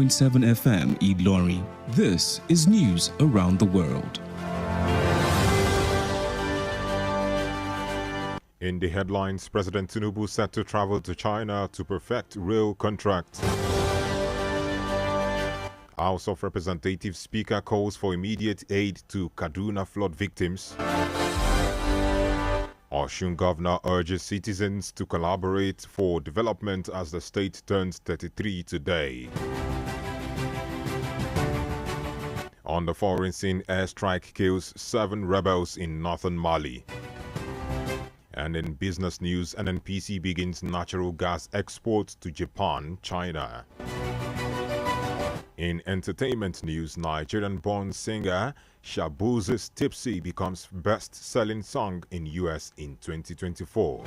7 FM Ilorin. This is news around the world. In the headlines, President Tinubu set to travel to China to perfect rail contract. House of Representatives Speaker calls for immediate aid to Kaduna flood victims. Osun Governor urges citizens to collaborate for development as the state turns 33 today. On the foreign scene, airstrike kills 7 rebels in northern Mali. And in business news, NNPC begins natural gas exports to Japan, China. In entertainment news, Nigerian-born singer Shabuzi's Tipsy becomes best-selling song in US in 2024.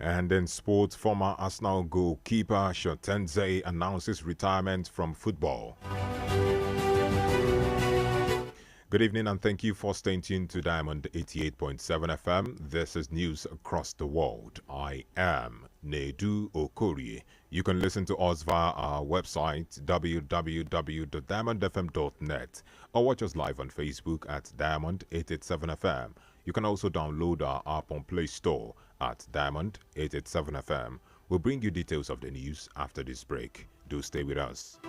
And in sports, former Arsenal goalkeeper Shotenze announces retirement from football. Good evening and thank you for staying tuned to Diamond 88.7 FM. This is news across the world. I am Nedu Okorie. You can listen to us via our website www.diamondfm.net or watch us live on Facebook at Diamond 887 FM. You can also download our app on Play Store at Diamond 887 FM. We'll bring you details of the news after this break. Do stay with us.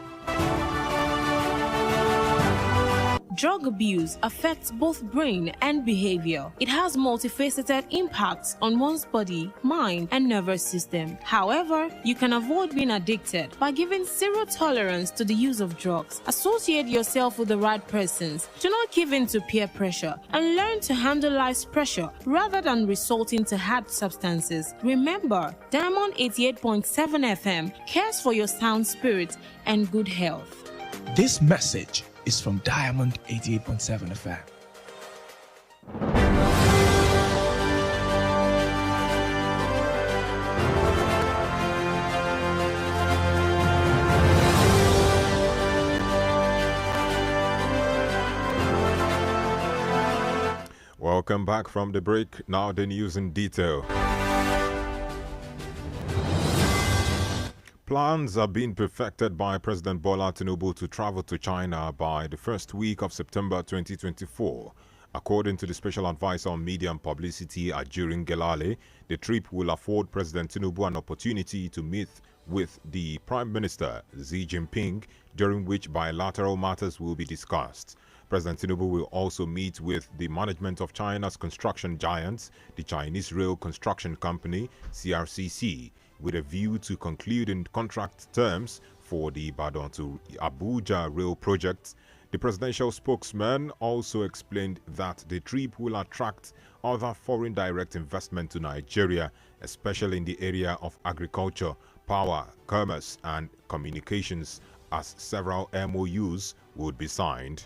Drug abuse affects both brain and behavior. It has multifaceted impacts on one's body, mind, and nervous system. However, you can avoid being addicted by giving zero tolerance to the use of drugs. Associate yourself with the right persons. Do not give in to peer pressure and learn to handle life's pressure rather than resorting to hard substances. Remember, Diamond 88.7 FM cares for your sound spirit and good health. This message is from Diamond 88.7 FM. Welcome back from the break. Now the news in detail. Plans are being perfected by President Bola Tinubu to travel to China by the first week of September 2024. According to the Special Advisor on Media and Publicity, Ajurin Gelale, the trip will afford President Tinubu an opportunity to meet with the Prime Minister Xi Jinping, during which bilateral matters will be discussed. President Tinubu will also meet with the management of China's construction giants, the Chinese Rail Construction Company, CRCC, with a view to concluding contract terms for the Ibadan to Abuja rail project. The presidential spokesman also explained that the trip will attract other foreign direct investment to Nigeria, especially in the area of agriculture, power, commerce, and communications, as several MOUs would be signed.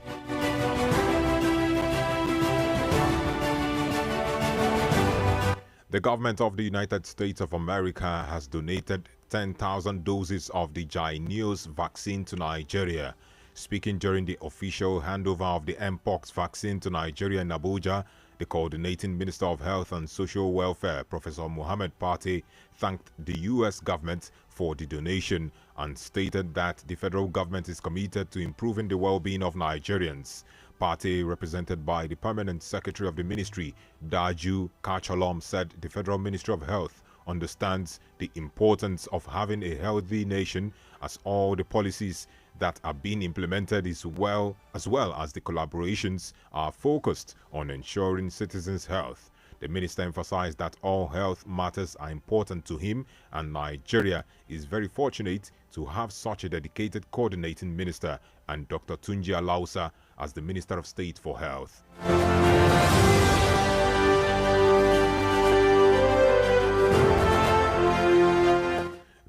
The government of the United States of America has donated 10,000 doses of the Jynneos vaccine to Nigeria. Speaking during the official handover of the Mpox vaccine to Nigeria in Abuja, the coordinating Minister of Health and Social Welfare, Professor Mohammed Pate, thanked the U.S. government for the donation and stated that the federal government is committed to improving the well-being of Nigerians. Party, represented by the Permanent Secretary of the Ministry, Daju Kachalom, said the Federal Ministry of Health understands the importance of having a healthy nation, as all the policies that are being implemented as well as the collaborations are focused on ensuring citizens' health. The minister emphasized that all health matters are important to him, and Nigeria is very fortunate to have such a dedicated coordinating minister, and Dr. Tunji Alausa as the Minister of State for Health.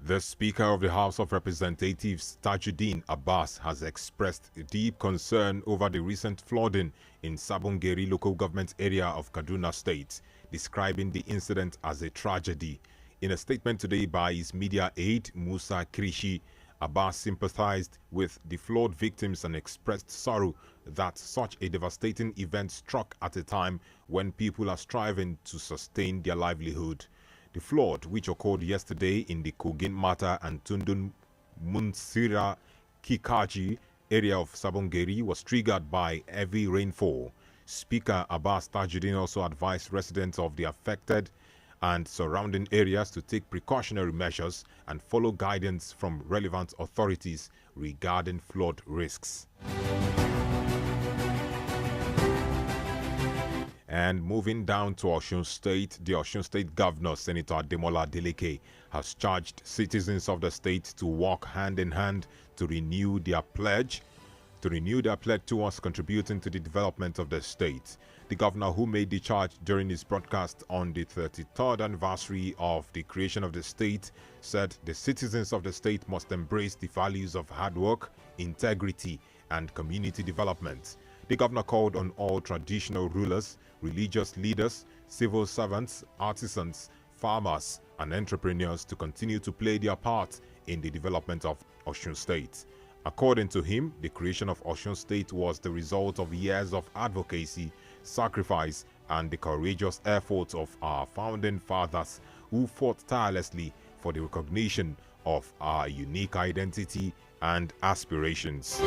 The Speaker of the House of Representatives, Tajuddin Abbas, has expressed deep concern over the recent flooding in Sabongeri local government area of Kaduna State, describing the incident as a tragedy. In a statement today by his media aide, Musa Krishi, Abbas sympathized with the flood victims and expressed sorrow that such a devastating event struck at a time when people are striving to sustain their livelihood. The flood, which occurred yesterday in the Kogin Mata and Tundun Munsira Kikaji area of Sabongeri, was triggered by heavy rainfall. Speaker Abbas Tajuddin also advised residents of the affected and surrounding areas to take precautionary measures and follow guidance from relevant authorities regarding flood risks. And moving down to Osun State, the Osun State Governor, Senator Ademola Adeleke, has charged citizens of the state to work hand in hand to renew their pledge towards contributing to the development of the state. The governor, who made the charge during his broadcast on the 33rd anniversary of the creation of the state, said the citizens of the state must embrace the values of hard work, integrity, and community development. The governor called on all traditional rulers, religious leaders, civil servants, artisans, farmers, and entrepreneurs to continue to play their part in the development of Osun State. According to him, the creation of Osun State was the result of years of advocacy, sacrifice, and the courageous efforts of our founding fathers who fought tirelessly for the recognition of our unique identity and aspirations.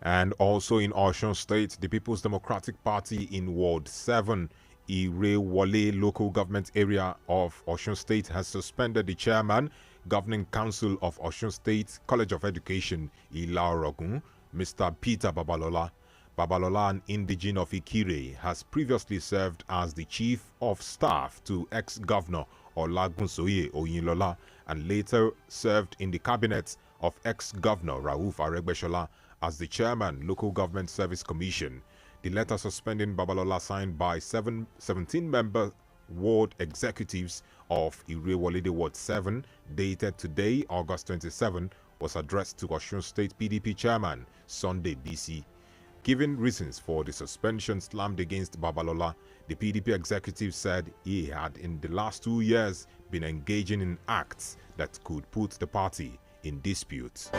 And also in Osun State, the People's Democratic Party in Ward 7, Irewole local government area of Osun State, has suspended the chairman, Governing Council of Osun State College of Education, Ilaorogun, Mr. Peter Babalola. Babalola, an indigene of Ikire, has previously served as the chief of staff to ex-governor Olagunsoye Oyinlola and later served in the cabinet of ex-governor Rauf Aregbesola as the chairman, Local Government Service Commission. The letter suspending Babalola, signed by 17-member ward executives of Irewolede Ward 7, dated today, August 27, was addressed to Osun State PDP chairman Sunday BC. Giving reasons for the suspension slammed against Babalola, the PDP executive said he had in the last 2 years been engaging in acts that could put the party in dispute.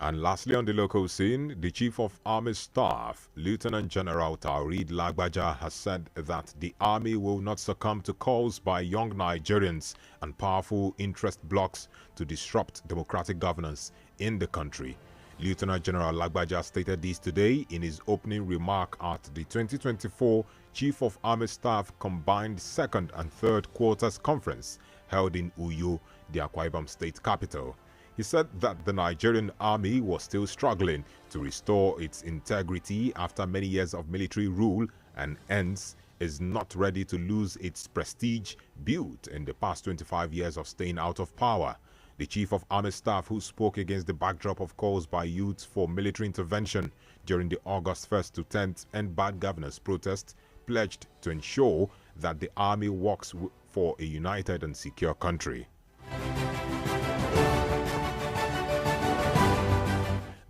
And lastly, on the local scene, the Chief of Army Staff, Lieutenant General Taoreed Lagbaja, has said that the army will not succumb to calls by young Nigerians and powerful interest blocs to disrupt democratic governance in the country. Lieutenant General Lagbaja stated this today in his opening remark at the 2024 Chief of Army Staff Combined Second and Third Quarters Conference held in Uyo, the Akwa Ibom State capital. He said that the Nigerian army was still struggling to restore its integrity after many years of military rule and hence is not ready to lose its prestige built in the past 25 years of staying out of power. The Chief of Army Staff, who spoke against the backdrop of calls by youths for military intervention during the August 1st to 10th End Bad Governance protest, pledged to ensure that the army works for a united and secure country.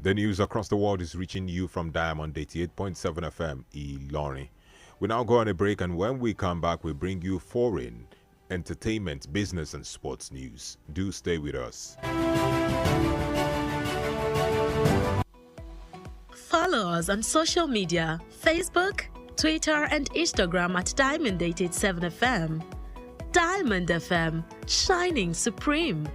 The news across the world is reaching you from Diamond 88.7 FM, Ilorin. We now go on a break, and when we come back, we bring you foreign, entertainment, business, and sports news. Do stay with us. Follow us on social media, Facebook, Twitter, and Instagram at Diamond 88.7 FM. Diamond FM, shining supreme.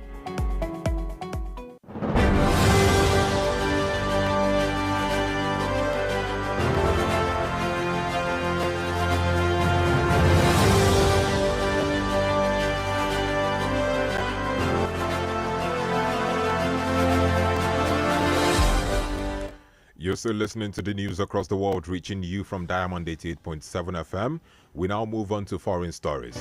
You're still listening to the news across the world, reaching you from Diamond 88.7 FM. We now move on to foreign stories.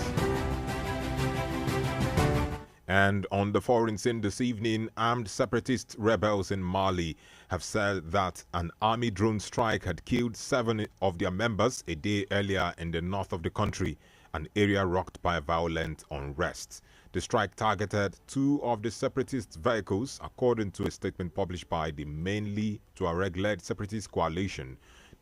And on the foreign scene this evening, armed separatist rebels in Mali have said that an army drone strike had killed 7 of their members a day earlier in the north of the country, an area rocked by violent unrest. The strike targeted 2 of the separatist vehicles, according to a statement published by the mainly Tuareg-led separatist coalition.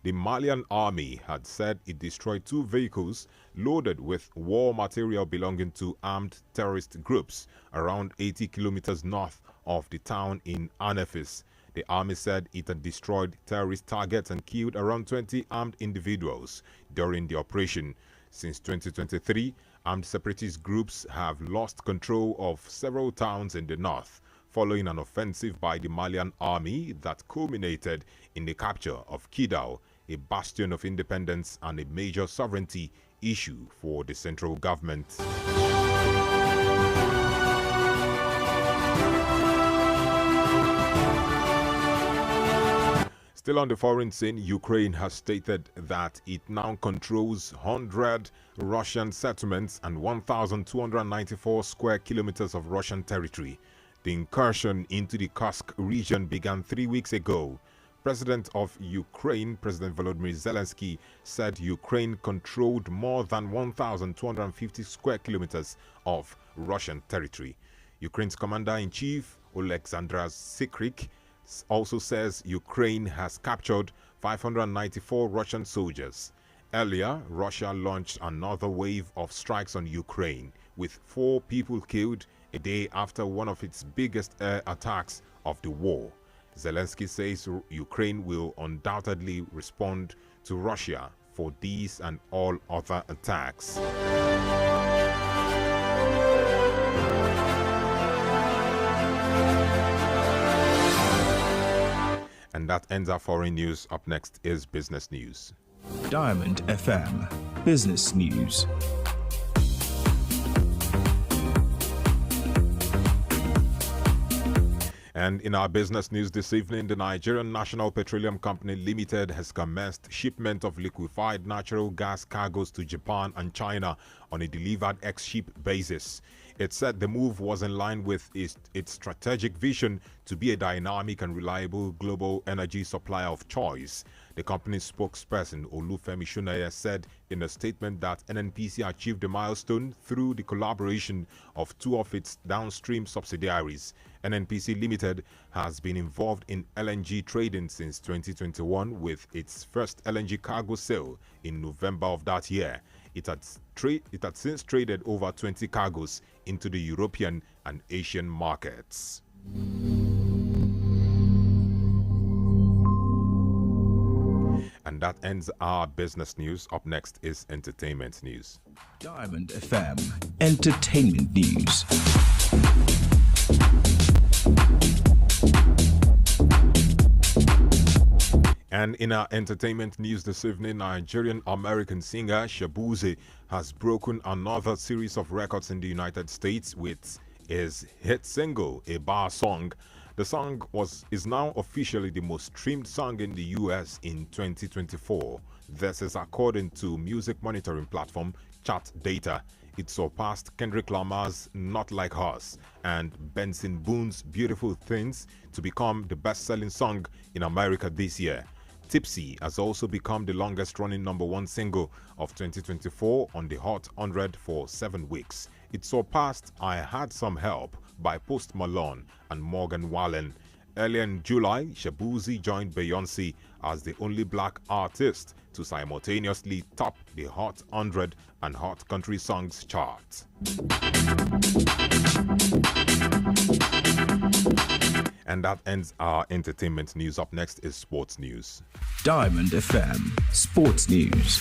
The Malian army had said it destroyed 2 vehicles loaded with war material belonging to armed terrorist groups around 80 kilometers north of the town in Anefis. The army said it had destroyed terrorist targets and killed around 20 armed individuals during the operation. Since 2023, armed separatist groups have lost control of several towns in the north, following an offensive by the Malian army that culminated in the capture of Kidal, a bastion of independence and a major sovereignty issue for the central government. Still on the foreign scene, Ukraine has stated that it now controls 100 Russian settlements and 1,294 square kilometers of Russian territory. The incursion into the Kursk region began 3 weeks ago. President of Ukraine, President Volodymyr Zelensky, said Ukraine controlled more than 1,250 square kilometers of Russian territory. Ukraine's commander-in-chief, Oleksandr Sikrik, also says Ukraine has captured 594 Russian soldiers. Earlier, Russia launched another wave of strikes on Ukraine, with 4 people killed a day after one of its biggest air attacks of the war. Zelensky says Ukraine will undoubtedly respond to Russia for these and all other attacks. And that ends our foreign news. Up next is business news. Diamond FM Business News. And in our business news this evening, the Nigerian National Petroleum Company Limited has commenced shipment of liquefied natural gas cargoes to Japan and China on a delivered ex-ship basis. It said the move was in line with its strategic vision to be a dynamic and reliable global energy supplier of choice. The company's spokesperson, Olufemi Shunaya, said in a statement that NNPC achieved a milestone through the collaboration of 2 of its downstream subsidiaries. NNPC Limited has been involved in LNG trading since 2021 with its first LNG cargo sale in November of that year. It had since traded over 20 cargoes into the European and Asian markets. And that ends our business news. Up next is entertainment news. Diamond FM Entertainment News. And in our entertainment news this evening, Nigerian-American singer Shabuzi has broken another series of records in the United States with his hit single, A Bar Song. The song is now officially the most streamed song in the US in 2024. This is according to music monitoring platform Chart Data. It surpassed Kendrick Lamar's Not Like Us and Benson Boone's Beautiful Things to become the best-selling song in America this year. Tipsy has also become the longest-running #1 single of 2024 on the Hot 100 for 7 weeks. It surpassed I Had Some Help by Post Malone and Morgan Wallen. Earlier in July, Shabuzi joined Beyoncé as the only black artist to simultaneously top the Hot 100 and Hot Country Songs charts. And that ends our entertainment news. Up next is sports news. Diamond FM Sports News.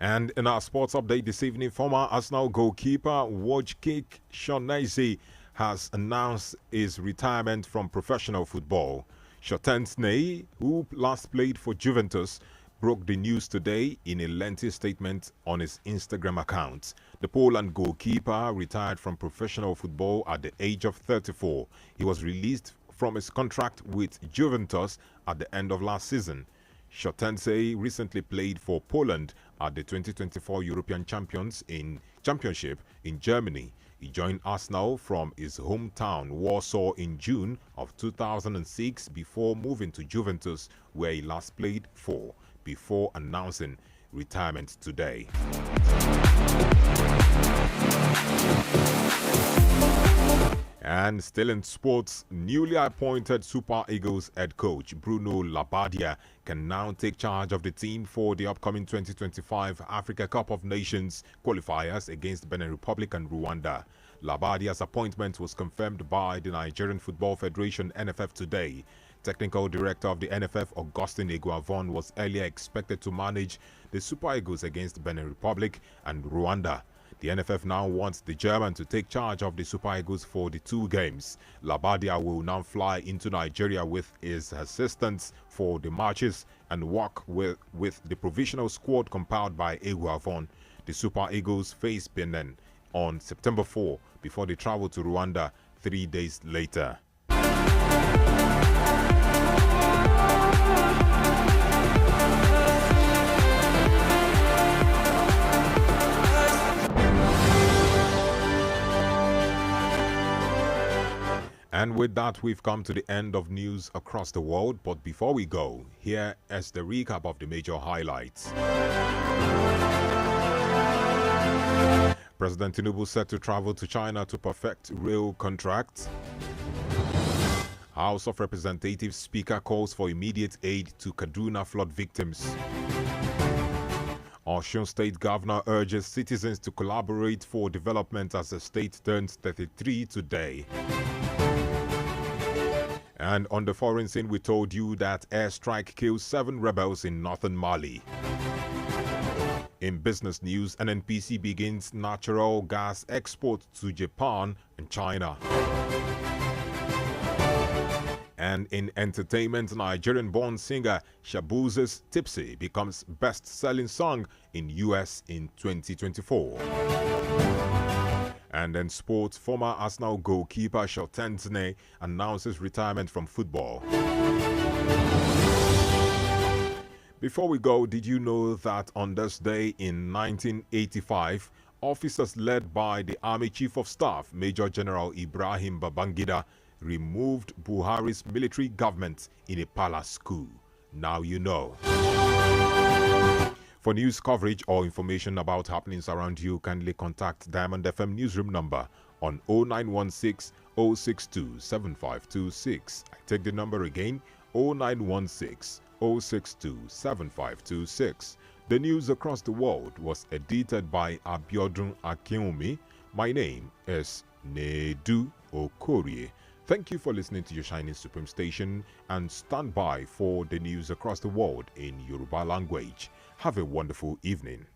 And in our sports update this evening, former Arsenal goalkeeper Wojciech Szczesny has announced his retirement from professional football. Szczesny, who last played for Juventus, broke the news today in a lengthy statement on his Instagram account. The Poland goalkeeper retired from professional football at the age of 34. He was released from his contract with Juventus at the end of last season. Szczesny recently played for Poland at the 2024 European Championship in Germany. He joined Arsenal from his hometown Warsaw in June of 2006 before moving to Juventus, where he last played for, before announcing retirement today. And still in sports, newly appointed Super Eagles head coach Bruno Labbadia can now take charge of the team for the upcoming 2025 Africa Cup of Nations qualifiers against Benin Republic and Rwanda. Labbadia's appointment was confirmed by the Nigerian Football Federation (NFF) today. Technical director of the NFF, Augustine Iguavon, was earlier expected to manage the Super Eagles against Benin Republic and Rwanda. The NFF now wants the German to take charge of the Super Eagles for the two games. Labbadia will now fly into Nigeria with his assistants for the matches and work with the provisional squad compiled by Iguavon. The Super Eagles face Benin on September 4 before they travel to Rwanda 3 days later. And with that, we've come to the end of news across the world. But before we go, here is the recap of the major highlights. President Tinubu set to travel to China to perfect rail contracts. House of Representatives Speaker calls for immediate aid to Kaduna flood victims. Osun State Governor urges citizens to collaborate for development as the state turns 33 today. And on the foreign scene, we told you that airstrike kills 7 rebels in northern Mali. In business news, NNPC begins natural gas export to Japan and China. And in entertainment, Nigerian-born singer Shabuze's Tipsy becomes best-selling song in US in 2024. And in sports, former Arsenal goalkeeper Shotentene announces retirement from football. Before we go, did you know that on this day in 1985, officers led by the Army Chief of Staff, Major General Ibrahim Babangida, removed Buhari's military government in a palace coup? Now you know. For news coverage or information about happenings around you, kindly contact Diamond FM newsroom number on 0916 062 7526. I take the number again, 0916 062 7526. The news across the world was edited by Abiodun Akinwumi. My name is Nedu Okorie. Thank you for listening to your Shining Supreme station, and stand by for the news across the world in Yoruba language. Have a wonderful evening.